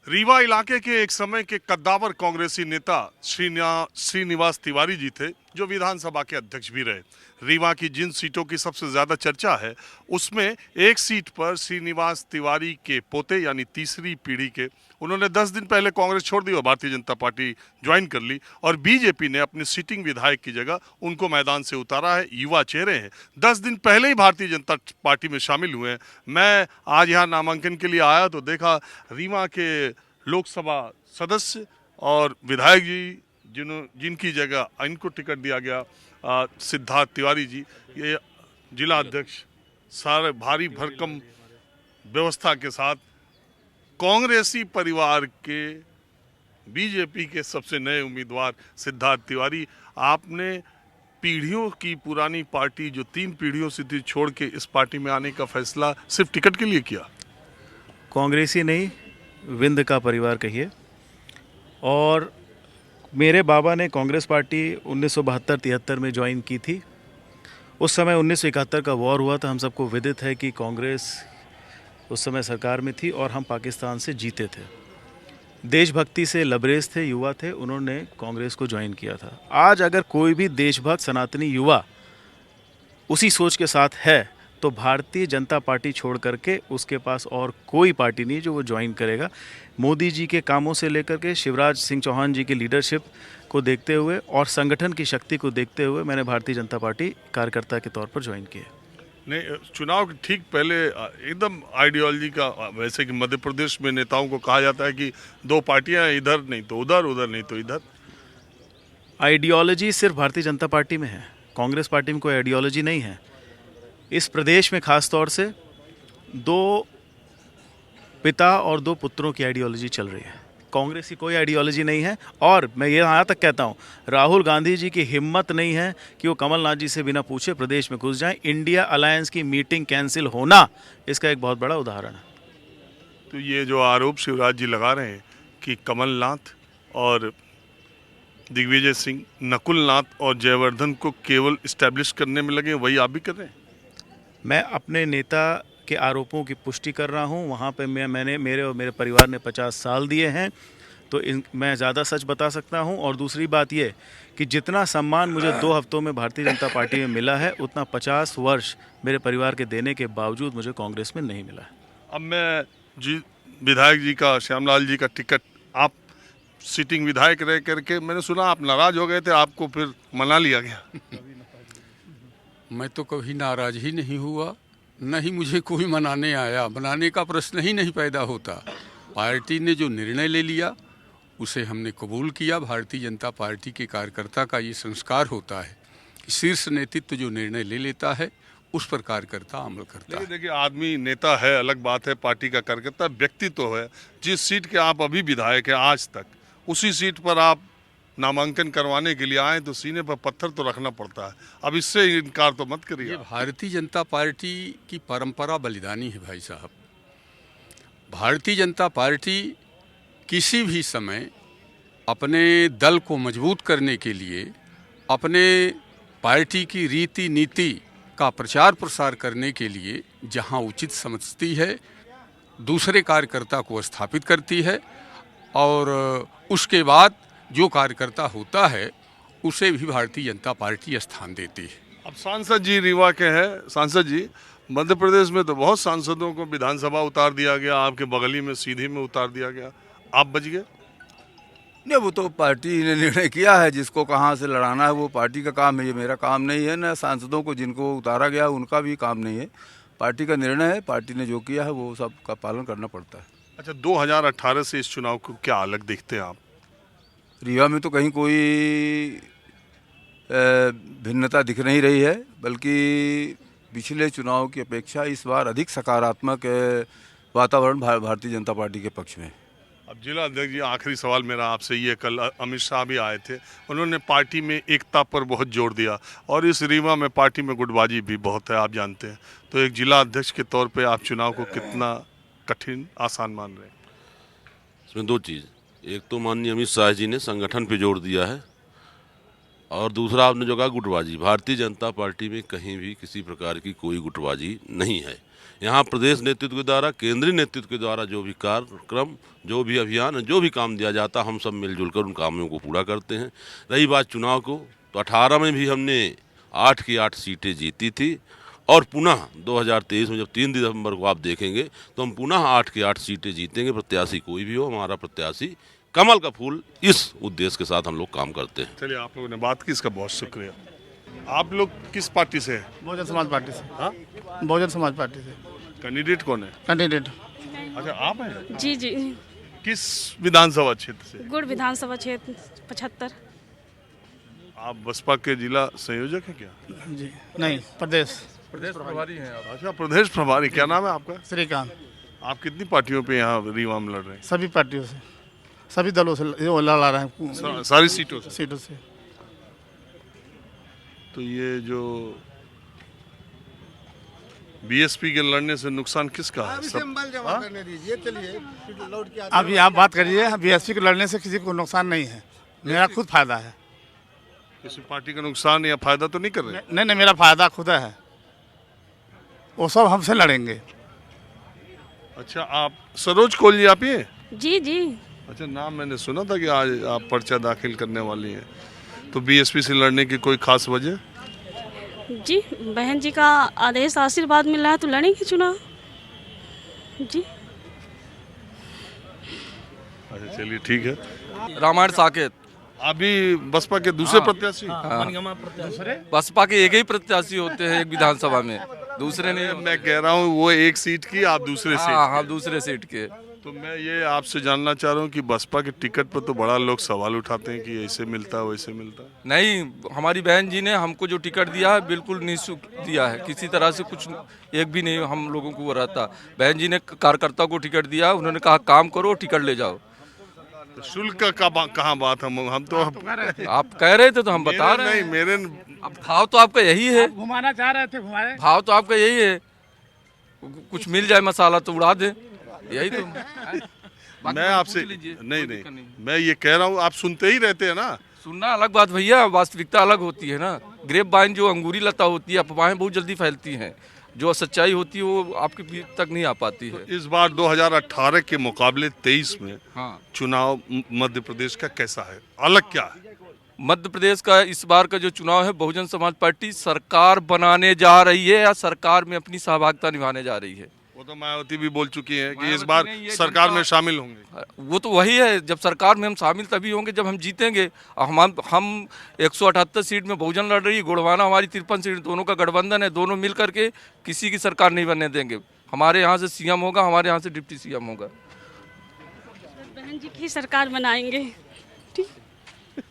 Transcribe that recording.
रीवा इलाके के एक समय के कद्दावर कांग्रेसी नेता श्रीनिवास तिवारी जी थे, जो विधानसभा के अध्यक्ष भी रहे। रीवा की जिन सीटों की सबसे ज्यादा चर्चा है, उसमें एक सीट पर श्रीनिवास तिवारी के पोते यानी तीसरी पीढ़ी के, उन्होंने 10 दिन पहले कांग्रेस छोड़ दी और भारतीय जनता पार्टी ज्वाइन कर ली और बीजेपी ने अपने सिटिंग विधायक की जगह उनको मैदान से उतारा है। युवा चेहरे हैं, 10 दिन पहले ही भारतीय जनता पार्टी में शामिल हुए हैं। मैं आज यहाँ नामांकन के लिए आया तो देखा रीवा के लोकसभा सदस्य और विधायक जी जिनकी जगह इनको टिकट दिया गया, सिद्धार्थ तिवारी जी, ये जिला अध्यक्ष, सारे भारी भरकम व्यवस्था के साथ कांग्रेसी परिवार के बीजेपी के सबसे नए उम्मीदवार सिद्धार्थ तिवारी। आपने पीढ़ियों की पुरानी पार्टी जो 3 पीढ़ियों से थी छोड़ के इस पार्टी में आने का फैसला सिर्फ टिकट के लिए किया? कांग्रेसी नहीं, विंध्य का परिवार कहिए। और मेरे बाबा ने कांग्रेस पार्टी 1972-73 में ज्वाइन की थी। उस समय 1971 का वॉर हुआ था। हम सबको विदित है कि कांग्रेस उस समय सरकार में थी और हम पाकिस्तान से जीते थे। देशभक्ति से लबरेज थे, युवा थे, उन्होंने कांग्रेस को ज्वाइन किया था। आज अगर कोई भी देशभक्त सनातनी युवा उसी सोच के साथ है तो भारतीय जनता पार्टी छोड़ करके उसके पास और कोई पार्टी नहीं जो वो ज्वाइन करेगा। मोदी जी के कामों से लेकर के शिवराज सिंह चौहान जी की लीडरशिप को देखते हुए और संगठन की शक्ति को देखते हुए मैंने भारतीय जनता पार्टी कार्यकर्ता के तौर पर ज्वाइन किया। नहीं, चुनाव के ठीक पहले एकदम आइडियोलॉजी का, वैसे कि मध्य प्रदेश में नेताओं को कहा जाता है कि 2 पार्टियां, इधर नहीं तो उधर, उधर नहीं तो इधर। आइडियोलॉजी सिर्फ भारतीय जनता पार्टी में है, कांग्रेस पार्टी में कोई आइडियोलॉजी नहीं है। इस प्रदेश में खास तौर से 2 पिता और 2 पुत्रों की आइडियोलॉजी चल रही है। कांग्रेस की कोई आइडियोलॉजी नहीं है। और मैं ये यहाँ तक कहता हूँ, राहुल गांधी जी की हिम्मत नहीं है कि वो कमलनाथ जी से बिना पूछे प्रदेश में घुस जाएं। इंडिया अलायंस की मीटिंग कैंसिल होना इसका एक बहुत बड़ा उदाहरण है। तो ये जो आरोप शिवराज जी लगा रहे हैं कि कमलनाथ और दिग्विजय सिंह, नकुलनाथ और जयवर्धन को केवल इस्टेब्लिश करने में लगे, वही आप भी कर रहे हैं? मैं अपने नेता के आरोपों की पुष्टि कर रहा हूं। वहां पे मैंने मेरे और मेरे परिवार ने 50 साल दिए हैं, तो मैं ज़्यादा सच बता सकता हूं। और दूसरी बात ये कि जितना सम्मान मुझे 2 हफ्तों में भारतीय जनता पार्टी में मिला है, उतना 50 वर्ष मेरे परिवार के देने के बावजूद मुझे कांग्रेस में नहीं मिला है। अब मैं जी विधायक जी का, श्यामलाल जी का टिकट, आप सिटिंग विधायक रह करके मैंने सुना आप नाराज हो गए थे, आपको फिर मना लिया गया। मैं तो कभी नाराज ही नहीं हुआ, न ही मुझे कोई मनाने आया। मनाने का प्रश्न ही नहीं पैदा होता। पार्टी ने जो निर्णय ले लिया उसे हमने कबूल किया। भारतीय जनता पार्टी के कार्यकर्ता का ये संस्कार होता है कि शीर्ष नेतृत्व जो निर्णय ले लेता है उस पर कार्यकर्ता अमल करता है। देखिए, आदमी नेता है अलग बात है, पार्टी का कार्यकर्ता व्यक्ति तो है। जिस सीट के आप अभी विधायक हैं आज तक, उसी सीट पर आप नामांकन करवाने के लिए आए तो सीने पर पत्थर तो रखना पड़ता है। अब इससे इनकार तो मत करिए। ये भारतीय जनता पार्टी की परंपरा बलिदानी है भाई साहब। भारतीय जनता पार्टी किसी भी समय अपने दल को मजबूत करने के लिए, अपने पार्टी की रीति नीति का प्रचार प्रसार करने के लिए जहां उचित समझती है, दूसरे कार्यकर्ता को स्थापित करती है और उसके बाद जो कार्यकर्ता होता है उसे भी भारतीय जनता पार्टी स्थान देती है। अब सांसद जी रीवा के हैं। सांसद जी, मध्य प्रदेश में तो बहुत सांसदों को विधानसभा उतार दिया गया, आपके बगली में सीधी में उतार दिया गया, आप बच गए। नहीं, वो तो पार्टी ने निर्णय किया है, जिसको कहाँ से लड़ाना है वो पार्टी का काम है, ये मेरा काम नहीं है। न सांसदों को जिनको उतारा गया उनका भी काम नहीं है, पार्टी का निर्णय है। पार्टी ने जो किया है वो सब का पालन करना पड़ता है। अच्छा, 2018 से इस चुनाव को क्या अलग देखते हैं आप? रीवा में तो कहीं कोई भिन्नता दिख नहीं रही है, बल्कि पिछले चुनाव की अपेक्षा इस बार अधिक सकारात्मक वातावरण भारतीय जनता पार्टी के पक्ष में है। अब जिला अध्यक्ष जी, आखिरी सवाल मेरा आपसे ये, कल अमित शाह भी आए थे, उन्होंने पार्टी में एकता पर बहुत जोर दिया और इस रीवा में पार्टी में गुटबाजी भी बहुत है, आप जानते हैं। तो एक जिला अध्यक्ष के तौर पे आप चुनाव को कितना कठिन आसान मान रहे हैं? इसमें 2 चीज़, एक तो माननीय अमित शाह जी ने संगठन पे जोर दिया है और दूसरा आपने जो कहा गुटबाजी, भारतीय जनता पार्टी में कहीं भी किसी प्रकार की कोई गुटबाजी नहीं है। यहाँ प्रदेश नेतृत्व के द्वारा, केंद्रीय नेतृत्व के द्वारा जो भी कार्यक्रम, जो भी अभियान, जो भी काम दिया जाता, हम सब मिलजुल कर उन कामों को पूरा करते हैं। रही बात चुनाव को, तो 18 में भी हमने 8 की 8 सीटें जीती थी और पुनः 2023 में जब 3 दिसंबर को आप देखेंगे तो हम पुनः 8 की 8 सीटें जीतेंगे। प्रत्याशी कोई भी हो, हमारा प्रत्याशी कमल का फूल, इस उद्देश्य के साथ हम लोग काम करते हैं। चलिए, आप लोगों ने बात की, इसका बहुत शुक्रिया। आप लोग किस पार्टी से हैं? बहुजन समाज पार्टी से। हाँ, बहुजन समाज पार्टी से कैंडिडेट कौन है? कैंडिडेट अच्छा, आप हैं? जी जी, किस विधानसभा क्षेत्र से? गुड़ विधानसभा क्षेत्र 75। आप बसपा के जिला संयोजक हैं क्या? जी नहीं, प्रदेश अच्छा, प्रदेश प्रभारी। क्या नाम है आपका? श्रीकांत। आप कितनी पार्टियों पे यहाँ रीवा में लड़ रहे हैं? सभी पार्टियों से, सभी दलों से वो लड़ा रहे हैं सारी सीटों से? सीटों से। तो ये जो बीएसपी के लड़ने से नुकसान किसका है? अभी आप बात करिए, बीएसपी के लड़ने से किसी को नुकसान नहीं है, मेरा खुद फायदा है। किसी पार्टी का नुकसान या फायदा तो नहीं कर रहे? नहीं नहीं, मेरा फायदा खुद है, वो सब हमसे लड़ेंगे। अच्छा, आप सरोज कोहली आप ही हैं? जी जी, अच्छा, नाम मैंने सुना था कि आज आप पर्चा दाखिल करने वाली हैं। तो बीएसपी से लड़ने की कोई खास वजह? जी बहन जी का आदेश आशीर्वाद मिल रहा है तो लड़ेंगे चुनाव। जी अच्छा, चलिए ठीक है। रामायण साकेत। अभी बसपा के दूसरे प्रत्याशी? बसपा के एक ही प्रत्याशी होते हैं एक विधानसभा में, दूसरे नहीं। मैं कह रहा हूँ वो एक सीट की, आप दूसरे सीट हाँ, की। दूसरे सीट के। तो मैं ये आपसे जानना चाह रहा हूँ कि बसपा के टिकट पर तो बड़ा लोग सवाल उठाते हैं कि ऐसे मिलता है वैसे मिलता है। नहीं, हमारी बहन जी ने हमको जो टिकट दिया है बिल्कुल निःशुल्क दिया है, किसी तरह से कुछ एक भी नहीं हम लोगों को वो रहता। बहन जी ने कार्यकर्ता को टिकट दिया, उन्होंने कहा काम करो, टिकट ले जाओ। तो शुल्क का कहाँ बात? हम तो आप कह रहे थे तो हम बता रहे नहीं, हैं। मेरे अब भाव तो आपका यही है, घुमाना चाह रहे थे, घुमाए। भाव तो आपका यही है, कुछ मिल जाए मसाला तो उड़ा दे, यही तो। मैं आपसे नहीं, मैं ये कह रहा हूँ, आप सुनते ही रहते हैं ना। सुनना अलग बात भैया, वास्तविकता अलग होती है ना। ग्रेप वाइन जो अंगूरी लता होती है, अफवाहें बहुत जल्दी फैलती हैं, जो सच्चाई होती है वो आपके बीच तक नहीं आ पाती है। इस बार 2018 के मुकाबले 23 में हाँ, चुनाव मध्य प्रदेश का कैसा है? अलग क्या है? मध्य प्रदेश का इस बार का जो चुनाव है, बहुजन समाज पार्टी सरकार बनाने जा रही है या सरकार में अपनी सहभागिता निभाने जा रही है। वो तो मायावती भी बोल चुकी है कि इस मायावती बार ने ये सरकार जनता- में शामिल होंगे। वो तो वही है, जब सरकार में हम शामिल तभी होंगे जब हम जीतेंगे। हम 178 सीट में बहुजन लड़ रही है, गुड़वाना हमारी 53 सीट, दोनों का गठबंधन है, दोनों मिल करके किसी की सरकार नहीं बनने देंगे। हमारे यहाँ से सीएम होगा, हमारे यहाँ से डिप्टी सीएम होगा। बहन जी की सरकार बनाएंगे।